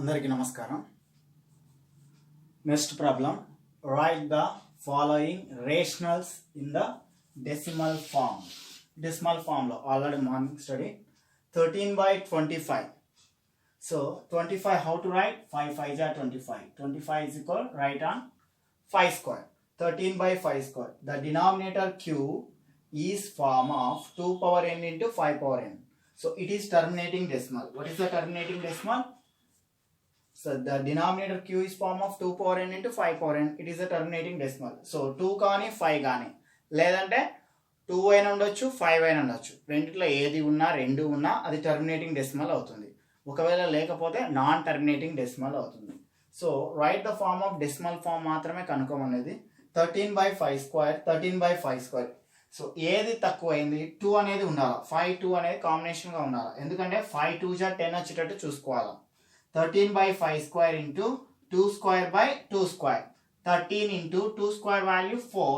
అందరికీ నమస్కారం. Next problem. Write the following rationals in the decimal form. Decimal form lo already morning study. 13 by 25. So 25 how to write? 5 5 are 25. 25 is equal write on 5 square. 13 by 5 square. The denominator q is form of 2 power n into 5 power n. So it is terminating decimal. What is the terminating decimal? So the denominator q is form of 2 power n into 5 power n. It is a terminating decimal. So 2 కానీ 5 కానీ లేదంటే 2 అయినా ఉండొచ్చు 5 అయినా ఉండొచ్చు. రెండిట్లో ఏది ఉన్నా రెండు ఉన్నా అది టర్మినేటింగ్ డెసిమల్ అవుతుంది. ఒకవేళ లేకపోతే నాన్ టర్మినేటింగ్ డెసిమల్ అవుతుంది. So write the form of decimal form మాత్రమే కనుక్కోమనేది. 13 by 5 square 13 by 5 square. So ఏది తక్కువైంది 2 అనేది ఉండాలి. 5 2 అనేది కాంబినేషన్గా ఉండాలి. ఎందుకంటే 5 2 జా 10 వచ్చేటట్టు చూసుకోవాలి. 13 by 5 square into 2 square by 2 square. 13 into 2 square value 4.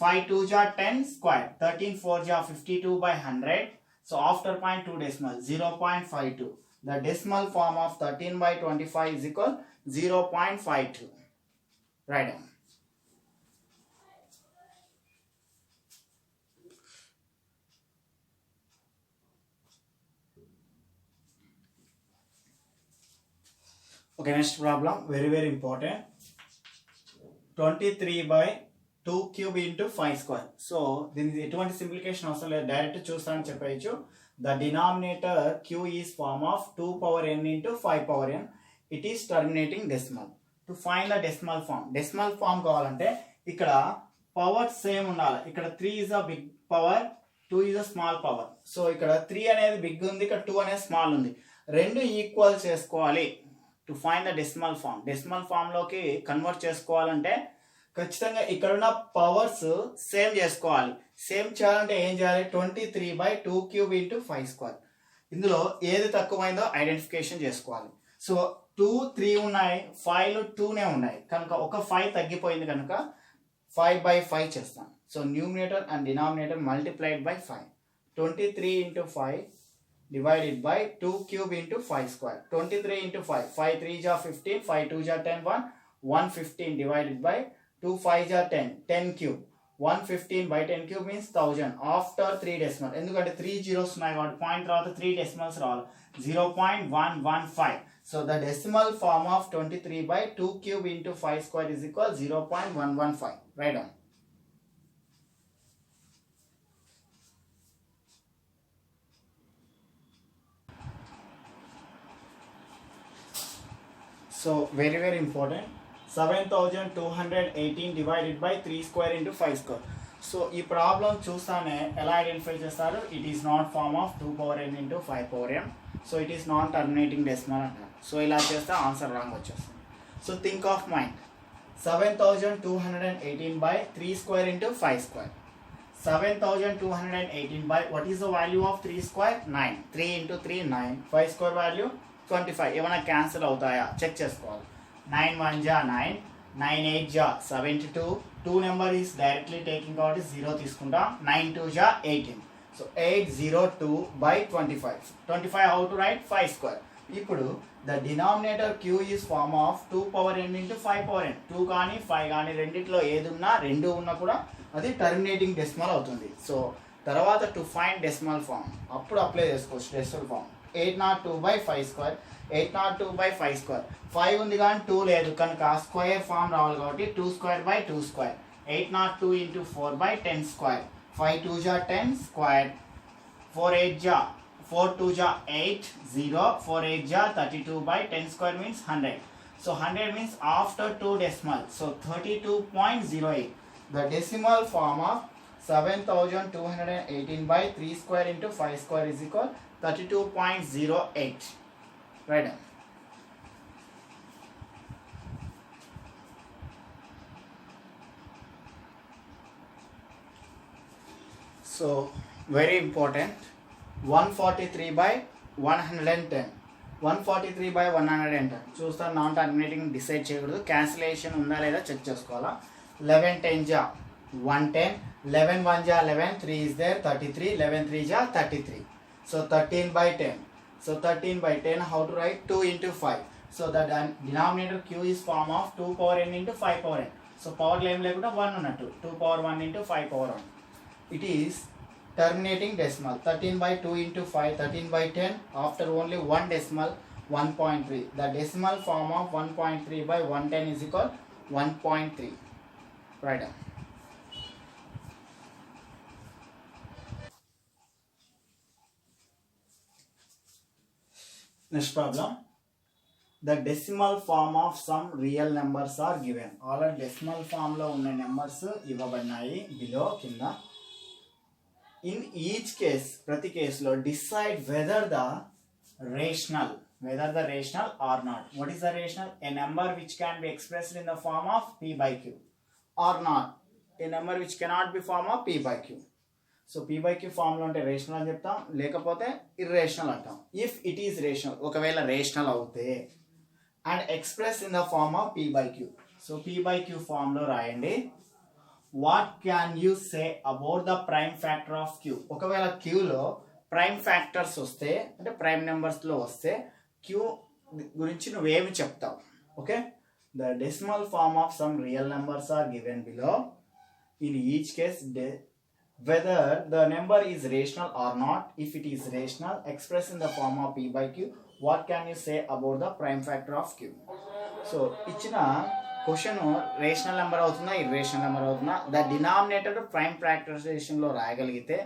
5 2 ja 10 square. 13 4 ja 52 by 100. So after point 2 decimal 0.52. The decimal form of 13 by 25 is equal 0.52. Write down. Okay, next problem, very important. 23 by 2 cube into 5 square. So దీనికి ఎటువంటి సింప్లికేషన్ అవసరం లేదు, direct చూస్తానని చెప్పచ్చు. The denominator q is form of 2 power n into 5 power n. It is terminating decimal. To find the decimal form. Decimal form కావాలంటే ఇక్కడ power same ఉండాలి. ఇక్కడ 3 is a big power, 2 is a small power. So ఇక్కడ 3 అనేది big ఉంది, ఇక్కడ 2 అనేది small ఉంది. రెండు ఈక్వల్ చేసుకోవాలి. To find the decimal form. Decimal form లోకి కన్వర్ట్ చేసుకోవాలంటే ఖచ్చితంగా ఇక్కడ ఉన్న పవర్స్ సేమ్ చేసుకోవాలి. సేమ్ చేయాలంటే ఏం చేయాలి? 23 by 2 cube into 5 square. ఇందులో ఏది తక్కువైందో ఐడెంటిఫికేషన్ చేసుకోవాలి. సో 2 3 ఉన్నాయి, 5 2నే ఉన్నాయి కనుక ఒక 5 తగ్గిపోయింది కనుక 5 by 5 చేస్తాం. So numerator and denominator multiplied by 5. 23 into 5 divided by 2 cube into 5 square. 23 into 5. 5 3 ja 15. 5 2 ja 10. 115 divided by 2 5 ja 10. 10 cube. 115 by 10 cube means 1000 after 3 decimal. ఎందుకంటే 3 zeros ఉన్నాయి కాబట్టి పాయింట్ తర్వాత 3 decimals రావాలి. 0.115. So the decimal form of 23 by 2 cube into 5 square is equal 0.115. Write down. So very important. 7218 divided by 3 square into 5 square. So ఈ problem చూస్తానే ఎలా identify చేస్తారు? It is not form of 2 power n into 5 power m. So it is non terminating decimal అంటారు. So ఇలా చేస్తే answer wrong వచ్చేస్తుంది. So think of mind. 7218 by 3 square into 5 square. 7218 by what is the value of 3 square? 9. 3 into 3 9. 5 square value 25. ఏమైనా cancel అవుతాయా check చేసుకోవాలి. 9 1 ja 9. 9 8 ja 72. 2 number is directly taking కాబట్టి 0 తీసుకుంటా. 9 2 ja 18. So 802 by 25. 25 how to write? 5 square. ఇప్పుడు the denominator q is form of 2 power n into 5 power n. 2 కానీ 5 కానీ రెండిట్లో ఏది ఉన్నా రెండు ఉన్నా కూడా అది టర్మినేటింగ్ డెసిమల్ అవుతుంది. సో తర్వాత టు ఫైండ్ డెసిమల్ ఫార్మ్ అప్పుడు అప్లై చేసుకోవచ్చు decimal form. 802 by 5 square. 802 by 5 square. 5 ఉంది కానీ 2 లేదు కనుక స్క్వేర్ ఫామ్ రావాలి కాబట్టి 2 square by 2 square. 802 into 4 by 10 square. 5 2 ja 10 square. 4 8 ja 4 2 ja 8 0. 4 8 ja 32 by 10 square means 100. So 100 means after 2 decimal. So 32.08. The decimal form of 7218 by 3 square into 5 square is equal 32.08. Right down. So very important. 143 by 110. 143 by 110 చూస్తా. Non terminating decide చేయకూడదు, cancellation ఉందా లేదా check చేసుకోవాలా. 11 10 ja 110. 11 1 ja 11. 3 is there 33. 11 3 ja 33. So 13 by 10. So 13 by 10 how to write? 2 into 5. So the denominator q is form of 2 power n into 5 power n. So power లో ఏం లేకుండా 1 ఉన్నట్టు 2 power 1 into 5 power 1. It is terminating decimal 13 by 2 into 5 13 by 10 after only one decimal 1.3. The decimal form of 1.3 by 110 is equal 1.3. Right down. Next problem. The decimal form of some real numbers are given. All are decimal form లో ఉన్న numbers ఇవ్వబడినాయి below కింద. In each case, ప్రతి కేసులో decide whether the rational or not. What is the rational? A number which can be expressed in the form of p by q or not. A number which cannot be form of p by q. So p by q form లో ఉంటే rational అని చెప్తాం, లేకపోతే irrational అంటాం. If it is rational, ఒకవేళ rational అవుతే and express in the form of p by q. So p by q form లో రాయండి. What can you say about the prime factor of q. ఒకవేళ q లో prime factors వస్తే అంటే prime numbers లో వస్తే q గురించి నువ్వేమి చెప్తావు? Okay, the decimal form of some real numbers are given below. In each case whether the number is rational or not. If it is rational, expressed in the form of p by q, what can you say about the prime factor of q? So ఇచ్చిన question rational number అవుతుందా irrational number అవుతుందా, the denominator prime factorisation లో రాయగలిగితే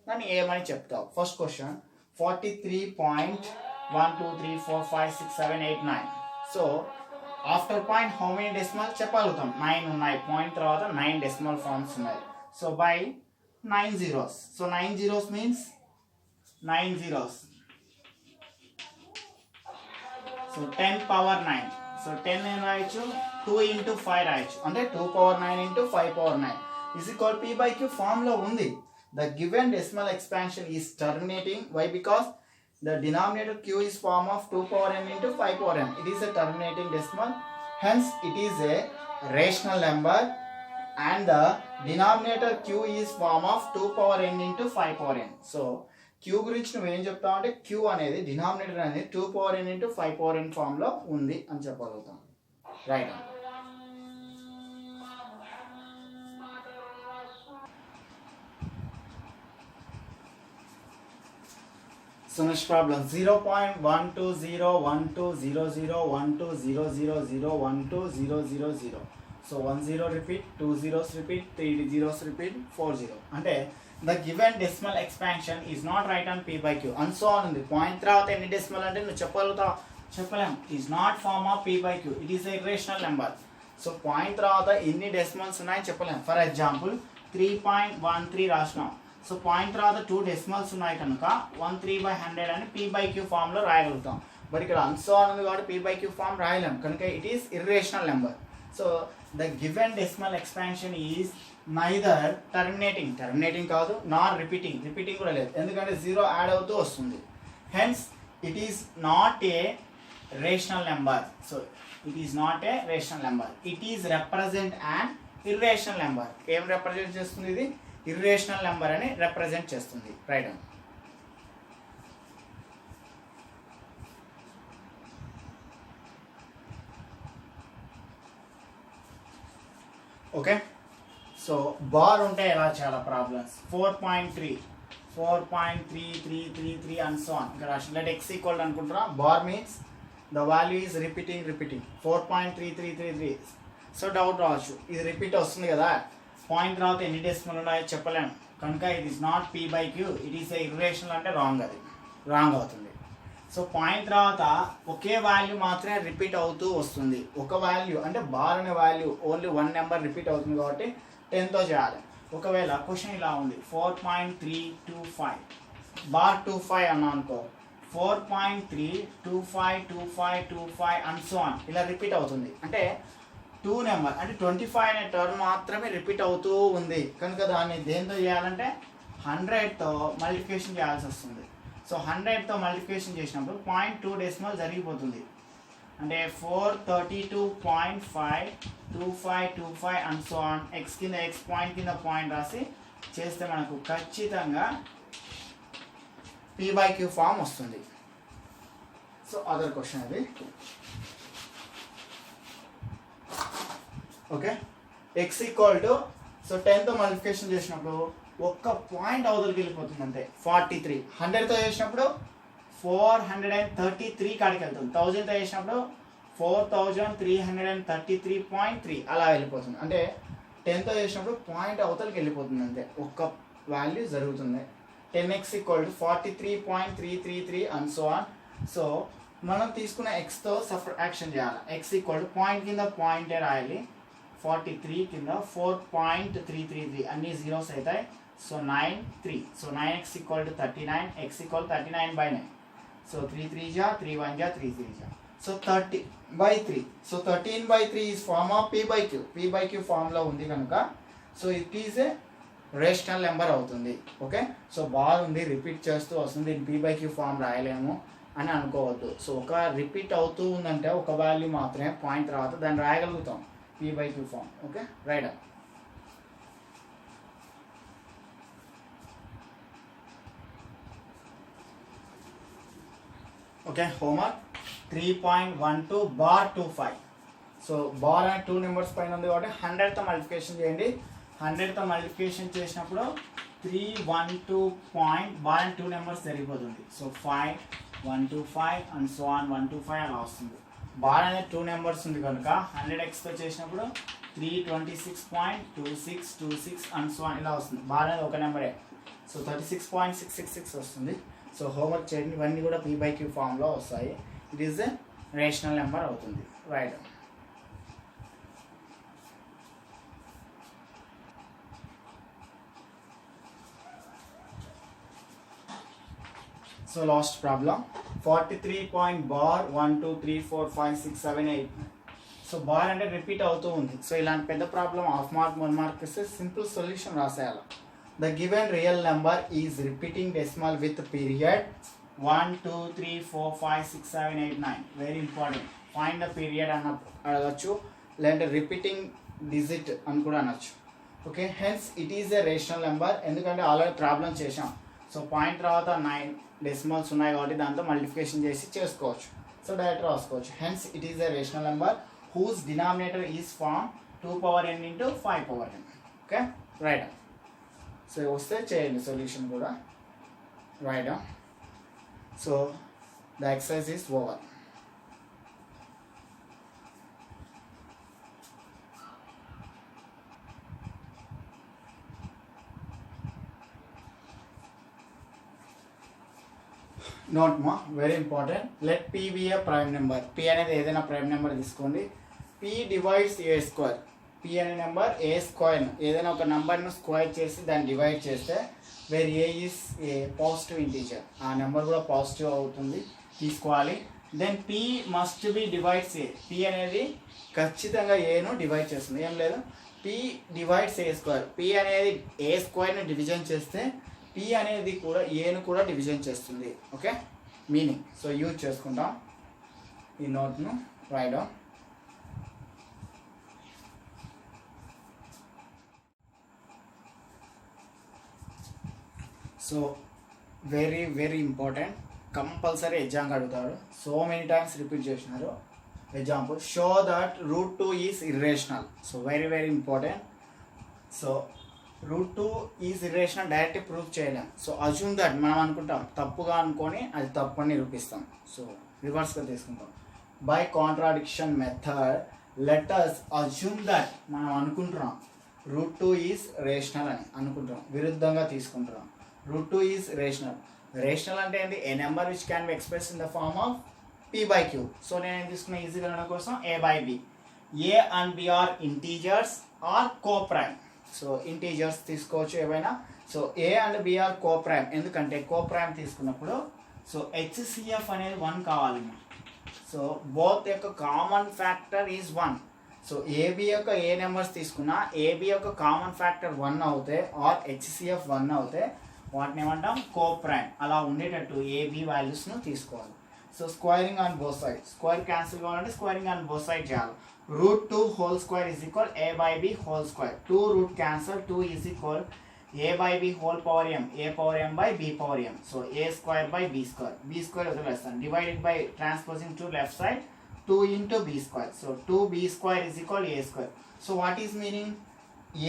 దాన్ని ఏమని చెప్తావు? First question 43.123456789. So after point how many decimal చెప్పగలుగుతాం? 9 ఉన్నాయి. Point తర్వాత 9 డెసిమల్ ఫార్మ్స్ ఉన్నాయి. So by 9 zeros. So 9 zeros means 9 zeros. So 10 power 9. So 10 నేను రాయొచ్చు, 2 into 5 రాయొచ్చు, అంటే 2 power 9 into 5 power 9 is equal p by q form లో ఉంది. The given decimal expansion is terminating. Why? Because the denominator q is form of 2 power n into 5 power n. It is a terminating decimal. Hence it is a rational number. And the denominator q is form of 2 power n into 5 power n. So q గురించి నువ్వు ఏం చెప్తావు అంటే q అనేది denominator అనేది 2 power n into 5 power n form లో ఉంది అని చెప్పగలుగుతాం. Right. So next problem 0.1201200120000120000. So 1 0 repeat, 2 zeros repeat, 3 zeros repeat, 4 0. అంటే the given decimal expansion is not right on p by q and so on ఉంది. Point తర్వాత ఎన్ని decimal అంటే నువ్వు చెప్పగలుగుతావు? చెప్పలేం. is not form of p by q. It is a irrational number. So point తర్వాత ఎన్ని decimals ఉన్నాయని చెప్పలేం. For example 3.13 రాసినాం. సో పాయింట్ తర్వాత 2 డెసిమల్స్ ఉన్నాయి కనుక 13/100 అని p by q ఫామ్ లో రాయగలుగుతాం. బట్ ఇక్కడ అన్సో ఉంది కాబట్టి p by q ఫామ్ రాయలేం కనుక it is irrational number. So the given decimal expansion is neither terminating కాదు, nor repeating కూడా లేదు, ఎందుకంటే 0 యాడ్ అవుతూ వస్తుంది. hence it is not a rational number. So it is not a rational number. It is represent an irrational number. ఏం represent చేస్తుంది? ఇది irrational number అని రిప్రజెంట్ చేస్తుంది. రైట్. ఓకే, సో బార్ ఉంటే ఎలా చాలా ప్రాబ్లమ్స్. 4.3333 and so on. ఇక్కడ let x equal అనుకుంటున్నా. Bar means the value is repeating 4.3333. So doubt రావచ్చు, ఇది రిపీట్ వస్తుంది కదా, పాయింట్ తర్వాత ఎన్ని డెసిమల్ ఉన్నాయో చెప్పలేము కనుక it is not p by q. It is a irrational అంటే రాంగ్, అది రాంగ్ అవుతుంది. సో పాయింట్ తర్వాత ఒకే వాల్యూ మాత్రమే రిపీట్ అవుతూ వస్తుంది. ఒక వాల్యూ అంటే బార్ అనే వాల్యూ ఓన్లీ 1 నెంబర్ రిపీట్ అవుతుంది కాబట్టి 10తో చేయాలి. ఒకవేళ క్వశ్చన్ ఇలా ఉంది 4.325 బార్ 25 అన్నా అనుకో, 4.3252525 అండ్ సో ఆన్ ఇలా రిపీట్ అవుతుంది. అంటే 2 నెంబర్ అంటే 25 అనే టర్మ్ మాత్రమే రిపీట్ అవుతూ ఉంది కనుక దాన్ని దేంతో చేయాలంటే 100తో మల్టిప్లికేషన్ చేయాల్సి వస్తుంది. సో 100తో మల్టిప్లికేషన్ చేసినప్పుడు 0.2 డెసిమల్ జరిగిపోతుంది. అంటే 432.52525 అండ్ సో ఆన్. ఎక్స్ కింద ఎక్స్ పాయింట్ కింద పాయింట్ రాసి చేస్తే మనకు ఖచ్చితంగా p by q ఫామ్ వస్తుంది. సో అదర్ క్వశ్చన్ అది. Okay x equal to so 10తో మల్టిప్లికేషన్ చేసినప్పుడు ఒక్క పాయింట్ అవతలకి వెళ్ళిపోతుంది అంతే 43. 100తో చేసినప్పుడు 433 కాడికి వెళ్తుంది. 1000తో చేసినప్పుడు 4333.3 అలా వెళ్ళిపోతుంది. అంటే 10తో చేసినప్పుడు పాయింట్ అవతలకి వెళ్ళిపోతుంది అంతే, ఒక్క వాల్యూ జరుగుతుంది. 10x equal to 43.333 and so on. So మనం తీసుకున్న ఎక్స్తో సబ్ట్రాక్షన్ చేయాలి. ఎక్స్ ఈక్వల్ టు పాయింట్ కింద పాయింటే రాయాలి. 43 కింద 4.333 అన్ని జీరోస్ అవుతాయి. So 9 3. So 9x equal to 39, x ఈక్వల్ 39/9. సో 3 3 జా 3 1 జా 3 3 జా. So 30/3. So 13/3 is form of p/q. p/q ఫార్మ్లో ఉంది కనుక so it is a rational number అవుతుంది. ఓకే సో బాగుంది, రిపీట్ చేస్తూ వస్తుంది, దీన్ని p/q ఫామ్ రాయలేము అని అనుకోవద్దు. సో ఒక రిపీట్ అవుతూ ఉందంటే ఒక వాల్యూ మాత్రమే పాయింట్ తర్వాత దాన్ని రాయగలుగుతాం p/q ఫామ్. Okay right. Okay homework 3.12 bar 25. So bar అనే 2 నెంబర్స్ పైన ఉంది కాబట్టి 100తో మల్టిప్లికేషన్ చేయండి. 100తో మల్టిప్లికేషన్ చేసినప్పుడు 312 పాయింట్ బార్ అండ్ 2 నెంబర్స్ జరిగిపోతుంది. సో 5 125 అండ్ సో ఆన్ 125 అలా వస్తుంది. బార్ అనేది 2 నెంబర్స్ ఉంది కనుక 100xతో చేసినప్పుడు 326.2626 అండ్ సో ఆన్ ఇలా వస్తుంది. బార్ అనేది ఒక నెంబరే. సో 36.666 వస్తుంది. సో హోంవర్క్ చేయండి, ఇవన్నీ కూడా p/q ఫామ్లో వస్తాయి. It is a rational number అవుతుంది. Right. So last problem 43 point bar 1 2 3 4 5 6 7 8. So bar అంటే రిపీట్ అవుతూ ఉంది. సో ఇలాంటి పెద్ద ప్రాబ్లం హాఫ్ మార్క్ 1 మార్క్ ఇస్తే సింపుల్ సొల్యూషన్ రాసేయాలి. The given real number is repeating decimal with period 1 2 3 4 5 6 7 8 9. Very important. Find the period అన్న అడగచ్చు, లేదంటే రిపీటింగ్ డిజిట్ అని కూడా అనొచ్చు. Okay hence it is a rational number, ఎందుకంటే ఆల్రెడీ ప్రాబ్లం చేసాం. సో పాయింట్ తర్వాత 9 డెసిమల్స్ ఉన్నాయి కాబట్టి దాంతో మల్టిప్లికేషన్ చేసి చేసుకోవచ్చు. సో డైరెక్ట్ రాసుకోవచ్చు. Hence it is a rational number whose denominator is form 2n into 5n. Okay right. So వస్తే చేయండి సొల్యూషన్ కూడా. Right. So the exercise is over. Note మా very important. Let p be a prime number. p అనేది ఏదైనా prime number తీసుకోండి. p divides a square. p అనే నెంబర్ a square, ఏదైనా ఒక నెంబర్ను స్క్వేర్ చేసి దాన్ని డివైడ్ చేస్తే where a is a positive integer, ఆ నెంబర్ కూడా పాజిటివ్ అవుతుంది, తీసుకోవాలి. Then p must be divides a. p అనేది ఖచ్చితంగా ఏను డివైడ్ చేస్తుంది. ఏం లేదు, p divides a square. p అనేది a స్క్వేర్ని డివిజన్ చేస్తే p అనేది కూడా ఏను కూడా డివిజన్ చేస్తుంది. Okay meaning. సో యూజ్ చేసుకుంటాం ఈ నోట్ను. Right. So very very important, compulsory exam అడుగుతాడు. సో మెనీ టైమ్స్ రిపీట్ చేసినారు. Example, show that √2 is irrational. So very very important. So √2 is irrational direct proof చేయలేం. సో అజ్యూమ్ దట్ మనం అనుకుంటాం, తప్పుగా అనుకొని అది తప్పు అని నిరూపిస్తాం. సో రివర్స్గా తీసుకుంటాం. By contradiction method let us assume that మనం అనుకుంటున్నాం √2 ఈజ్ రేషనల్ అని అనుకుంటున్నాం, విరుద్ధంగా తీసుకుంటున్నాం. √2 ఈజ్ రేషనల్. రేషనల్ అంటే ఏంటి? A number which can be express in the form of p/q. So నేను ఏం తీసుకున్నా ఈజీగా ఉండడం కోసం a/b. a and b are integers are co-prime. So integers తీసుకోవచ్చు ఏవైనా. So a and b are co-prime. ఎందుకంటే కో-ప్రైమ్ తీసుకున్నప్పుడు సో HCF అనేది 1 కావాలి. సో బోత్ యొక్క common factor is 1. So AB యొక్క ఏ నెంబర్స్ తీసుకున్నా AB యొక్క కామన్ ఫ్యాక్టర్ 1 అవుతే ఆర్ HCF 1 అవుతే వాటిని ఏమంటాం? కో-ప్రైమ్. అలా ఉండేటట్టు AB వాల్యూస్ను తీసుకోవాలి. So squaring on both side, square cancel కావాలంటే స్క్వేరింగ్ ఆన్ బోత్ సైడ్ చేయాలి. √2 whole square is equal a/b whole square. 2 route cancel, 2 is equal a/b whole power m, a/m/b power m. So a² by b², b² వదిలేస్తాను. Divided by transposing to left side 2 into b square. So 2b square is equal to a square. So what is meaning?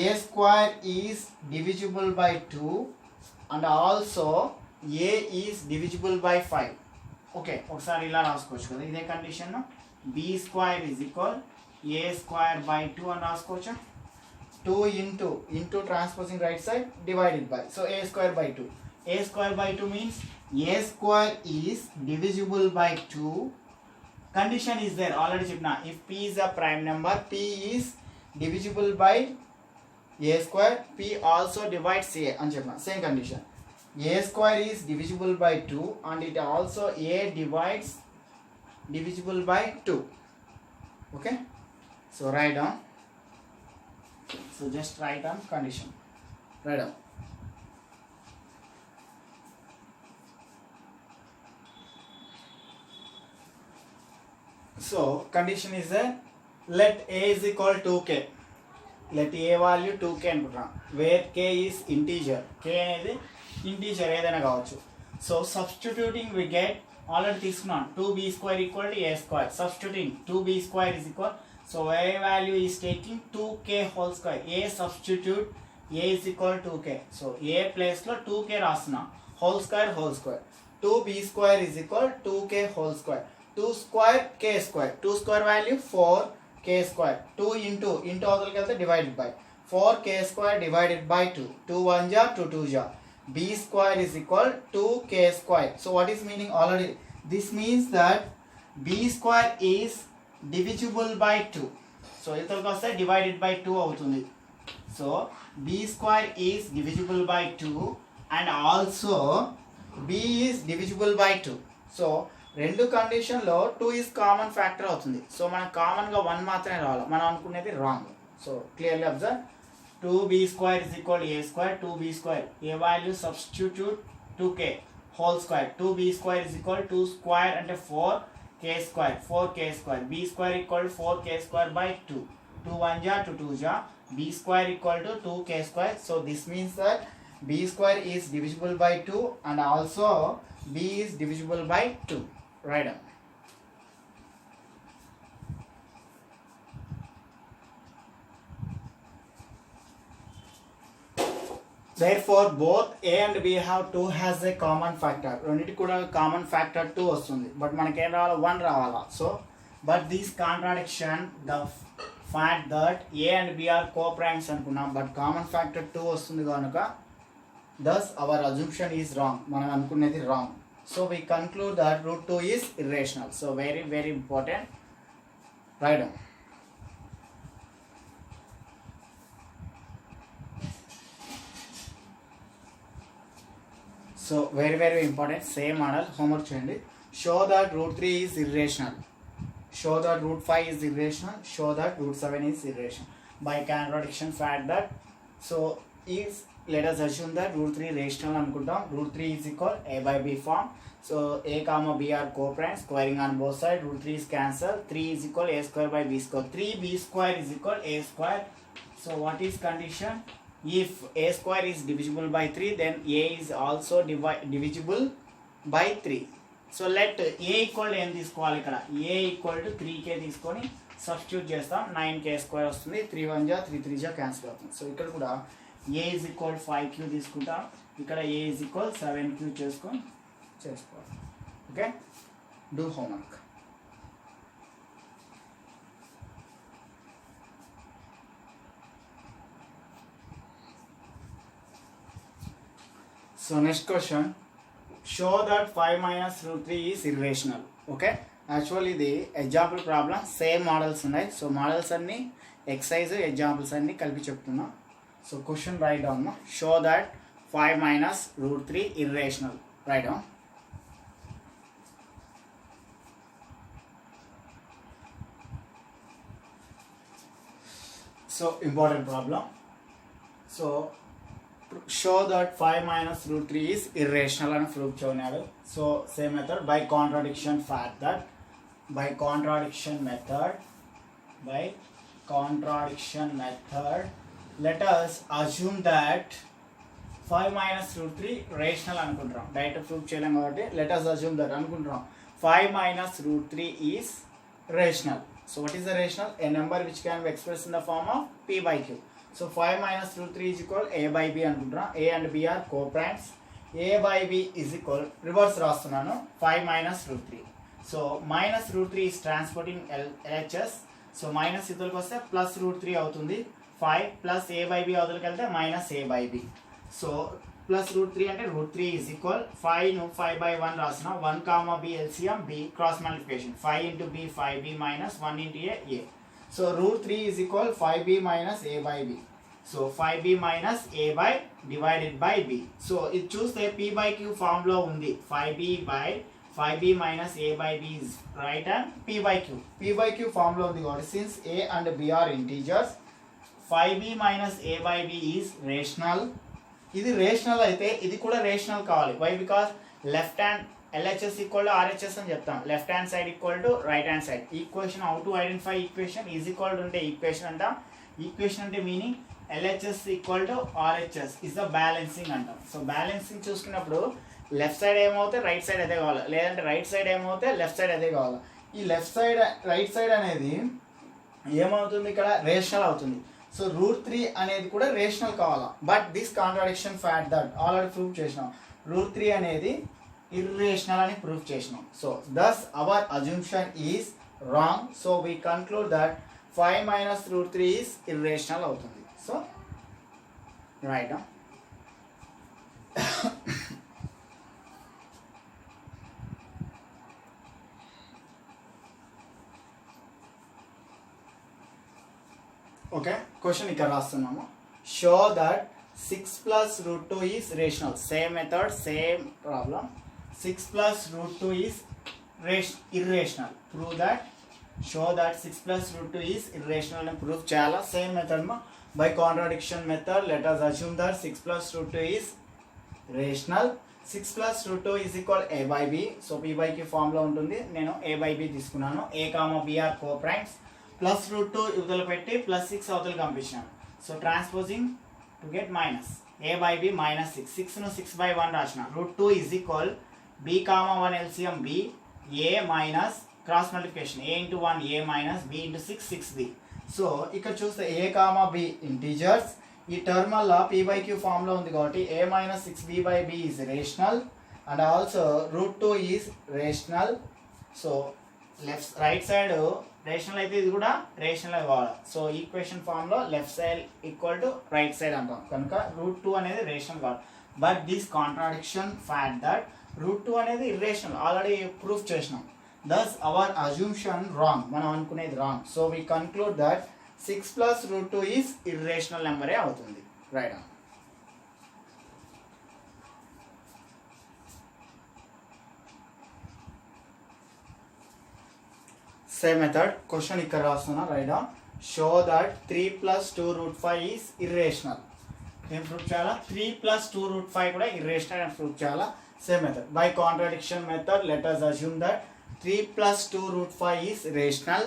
A square is divisible by 2 and also a is divisible by 5. Okay, ఒకసారి ఇలా రాసుకోవచ్చు కదా, ఇదే condition. b square is equal a square by 2 అని రాసుకోవచ్చు. 2 into transposing right side divided by, so a square by 2. A square by 2 means a square is divisible by 2. Condition is there already చెప్పిన, if p is a prime number, p is divisible by a square, p also divides a అని చెప్పిన, same condition. A square is divisible by 2 and it also a divides divisible by 2. Okay, so write down. So just write down condition. Write down. So condition is that let a is equal to k. Let a value 2k అనుకుంటున్నాం, where k is integer. k అనేది integer ఏదైనా కావచ్చు. So substituting we get, already తీసుకున్నాం 2b square equal to a square. Substituting 2b square is equal, so a value is taking 2k whole square. a substitute a is equal to 2k. So a place లో 2k రాస్తున్నా, whole square 2b square is equal 2k whole square. 2 square k square, 2 square value 4k square. 2 into అవతలకి వెళ్తే divided by 4k square divided by 2. 2 1 ja 2 2 ja. b square is equal to k square. So what is meaning already? This means that b square is divisible by 2. So ఇతరులకు వస్తే divided by 2 అవుతుంది. So b square is divisible by 2 and also b is divisible by 2. So రెండు కండిషన్లో 2 is common factor అవుతుంది. So మనకు కామన్గా 1 మాత్రమే రావాలి, మనం అనుకునేది wrong. So clearly observe, 2b square is equal to a square. 2b square, a value substitute 2k whole square. 2b square is equal to 2 square అంటే 4k square, 4k square. b square equal to 4k square by 2. 2 1 ja 2 2 ja. b square equal to 2k square. So this means that b square is divisible by 2 and also b is divisible by 2. Write down. Therefore both a and b have 2 has a common factor. రెండిటి కూడా common factor 2 వస్తుంది, but మనకేం రావాలా, 1 రావాలా. So but this contradiction the fact that a and b are co-primes అనుకున్నాం, but common factor 2 వస్తుంది కనుక thus our assumption is wrong, మనం అనుకునేది wrong. So we conclude that root 2 is irrational. So very very important. Write down. So very very important, same model, homework చేయండి. Show that root 3 is irrational. Show that root 5 is irrational. Show that root 7 is irrational by contradiction fact that. So is, let us assume that root 3 rational అనుకుంటాం. root 3 is equal a by b form. So a comma b are co-primes, squaring on both sides. root 3 is cancelled. 3 is equal a square by b square. 3b square is equal a square. So what is condition? If a square is divisible by 3, then a is also divisible by 3. So let a equal to n తీసుకోవాలి, ఇక్కడ a equal to 3k తీసుకొని substitute చేస్తాం, 9k square వస్తుంది. 3 1 ja 3 3 ja cancel అవుతుంది. So ఇక్కడ కూడా a is equal 5q తీసుకుంటాం, ఇక్కడ a is equal 7q చేసుకోవాలి. Okay, do homework. So next question, show that 5 minus root 3 is irrational. Okay, actually the example problem same models ఉన్నాయి. So models అన్ని excise examples అన్ని కలిపి చెప్తున్నా. So question right down, show that 5 minus root 3 irrational. Right down. So important problem. So show that 5 minus root 3 is irrational and prove cheyanaru. So same method, by contradiction fact that, by contradiction method let us assume that 5 minus root 3 rational అనుకుంటున్నాం. Direct proof చేయలేం కాబట్టి let us assume that అనుకుంటున్నాం 5 minus root 3 is rational. So what is the rational? A number which can be expressed in the form of p by q. So 5 minus root 3 is equal a by b అనుకుంటున్నా. A and b are co-primes. A by b is equal, reverse రాస్తున్నాను, 5 minus root 3. So minus root 3 is transporting LHS. So minus ఇతరులకు వస్తే plus root 3 అవుతుంది. 5 plus a by b అవతలకి వెళ్తే minus a by b. So plus root 3 అంటే root 3 is equal 5 ను 5 by 1 రాసిన 1 comma b LCM b cross multiplication 5 into b 5b minus 1 into a. So root 3 is equal 5b minus a by b. So 5b minus a by divided by b. So ఇది చూస్తే p by q form లో ఉంది. 5b by 5b minus a by b is right and p by q. p by q form లో ఉంది కాబట్టి since a and b are integers, 5b minus a by b is rational. ఇది rational అయితే ఇది కూడా rational కావాలి. Why? Because left hand LHS equal to RHS అని చెప్తాం. Left hand side equal to right hand side. Equation how to identify equation? Is equal to ఉంటే equation అంటాం. Equation అంటే meaning LHS equal to RHS is the balancing అంటాం. సో balancing చూసుకున్నప్పుడు left side ఏమవుతే right side అదే కావాలి, లేదంటే రైట్ సైడ్ ఏమవుతే లెఫ్ట్ సైడ్ అదే కావాలి. ఈ లెఫ్ట్ సైడ్ రైట్ సైడ్ అనేది ఏమవుతుంది? ఇక్కడ రేషనల్ అవుతుంది. సో రూట్ 3 అనేది కూడా రేషనల్ కావాలా. But this contradiction fact that already prove చేసినాం. రూట్ 3 అనేది ఇర్రేషనల్ అని ప్రూవ్ చేసినాం. So thus our assumption is wrong. So we conclude that 5 minus root 3 is irrational అవుతుంది. So right. ఓకే, క్వశ్చన్ ఇక్కడ రాస్తున్నాము. Show that 6 plus root 2 is rational. Same method, same problem. 6 plus root 2 is irrational. Prove that. Show that 6 plus root 2 is irrational and proof చేయాలా. Same method మా. By contradiction method, let us assume that 6 plus root 2 is rational. 6 plus root 2 is equal a by b. So p by q form లో ఉంటుంది. నేను a by b తీసుకున్నాను. a comma b are co-primes. Plus root 2 ఇవతల పెట్టి plus 6 అవతలకి పంపించాను. So transposing to get minus a by b minus 6. 6 ను 6 by 1 రాసిన. root 2 is equal b comma 1 LCM b a minus cross multiplication a into 1 a minus b into 6 6b. So ఇక్కడ చూస్తే a comma b integers. ఈ term వల్ల p by q form లో ఉంది కాబట్టి a minus 6b by b is rational and also root 2 is rational. So left right side rational అయితే ఇది కూడా రేషనల్ కావాలి. సో ఈక్వేషన్ ఫామ్ లో left side equal to right side అంటాం కనుక రూట్ 2 అనేది రేషనల్ కావాలి. But this contradiction fact that root 2 అనేది ఇర్రేషనల్ ఆల్రెడీ ప్రూఫ్ చేసినాం. Thus our assumption wrong. మనం అనుకునేది wrong. So we conclude that 6 plus root 2 is irrational number అవుతుంది. Right on. Same method. Question ఇక్కడ రాస్తున్నా. Right on. Show that 3 plus 2 root 5 is irrational. ఏం proof చేయాలా? 3 plus 2 root 5 కూడా irrational అని proof చేయాలా. Same method. By contradiction method, let us assume that 3 plus 2 root 5 is rational.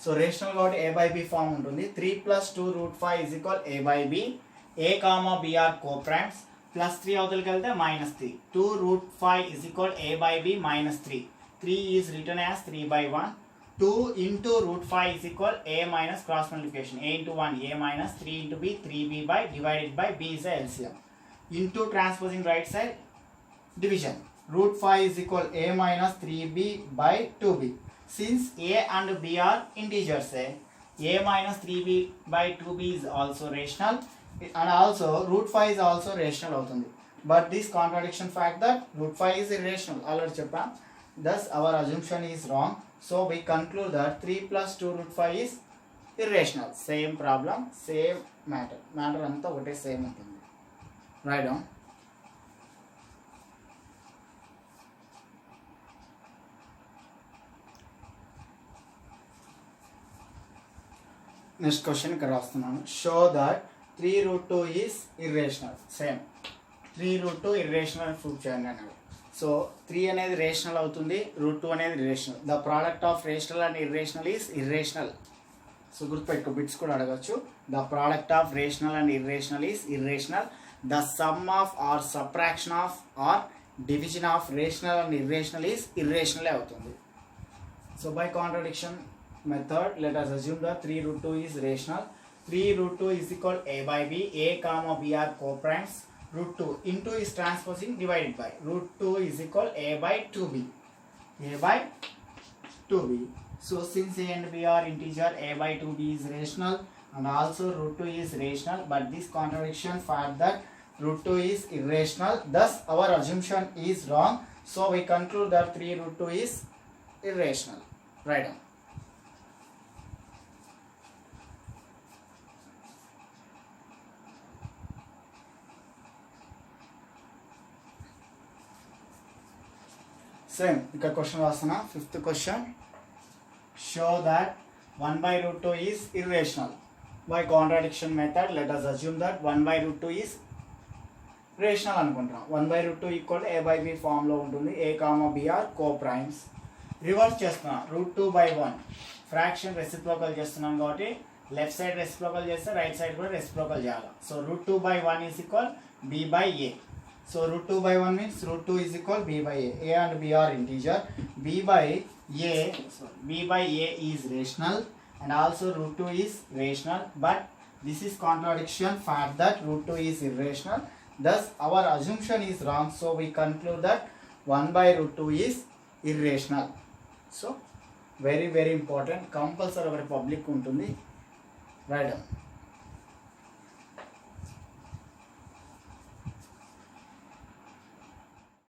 So rational కాబట్టి a by b form ఉంటుంది. 3 plus 2 root 5 is equal a by b. a comma b are co-primes. Plus 3 అవతలకి వెళ్తే minus 3. 2 root 5 is equal a by b minus 3. 3 is written as 3 by 1. 2 into root 5 is equal a minus cross multiplication. a into 1 a minus 3 into b 3b by divided by b is the LCM. Into transposing right side division. Root 5 is equal a minus 3b by 2b. Since a and b are integers, a minus 3b by 2b is also rational and also root 5 is also rational అవుతుంది. But this contradiction fact that root 5 is irrational already చెప్పాం. Thus our assumption is wrong. So we conclude that 3 plus 2 root 5 is irrational. Same problem, same matter. Matter అంతా ఒకటే same ఉంటుంది. Right on. Next question ఇక్కడ రాస్తున్నాను. Show that 3 root 2 is irrational. Same 3 root 2 irrational proof చేయండి అన్నాడు. So 3 అనేది rational అవుతుంది, root 2 అనేది irrational. The product of rational and irrational is irrational. So గుర్తుపెట్టుకో, బిట్స్ కూడా అడగచ్చు. The product of rational and irrational is irrational. The sum of or subtraction of or division of rational and irrational is ఇర్రేషనలే అవుతుంది. So by contradiction method, let us assume that 3 root 2 is rational. 3 root 2 is equal a by b. A comma b are co-primes. Root 2 into is transposing divided by. Root 2 is equal a by 2b. A by 2b. So since a and b are integer, a by 2b is rational and also root 2 is rational, but this contradiction fact that root 2 is irrational, thus our assumption is wrong. So we conclude that 3 root 2 is irrational. Write down. Same. ఇక్కడ question రాస్తున్నా. Fifth question. Show that 1 by root 2 is irrational. By contradiction method, let us assume that 1 by root 2 is rational అనుకుంటున్నాం. 1 by root 2 equal a by b form లో ఉంటుంది. a comma b are coprimes. Reverse చేస్తున్నాం. Root 2 by 1 fraction reciprocal చేస్తున్నాం కాబట్టి left side reciprocal చేస్తే right side కూడా reciprocal చేయాలి. So root 2 by 1 is equal b by a. So root 2 by 1 means root 2 is equal b by a. A and b are integer. B by a is rational and also root 2 is rational, but this is contradiction fact that root 2 is irrational. Thus our assumption is wrong. So we conclude that 1 by root 2 is irrational. So very important. Compulsory public ఉంటుంది. Write down.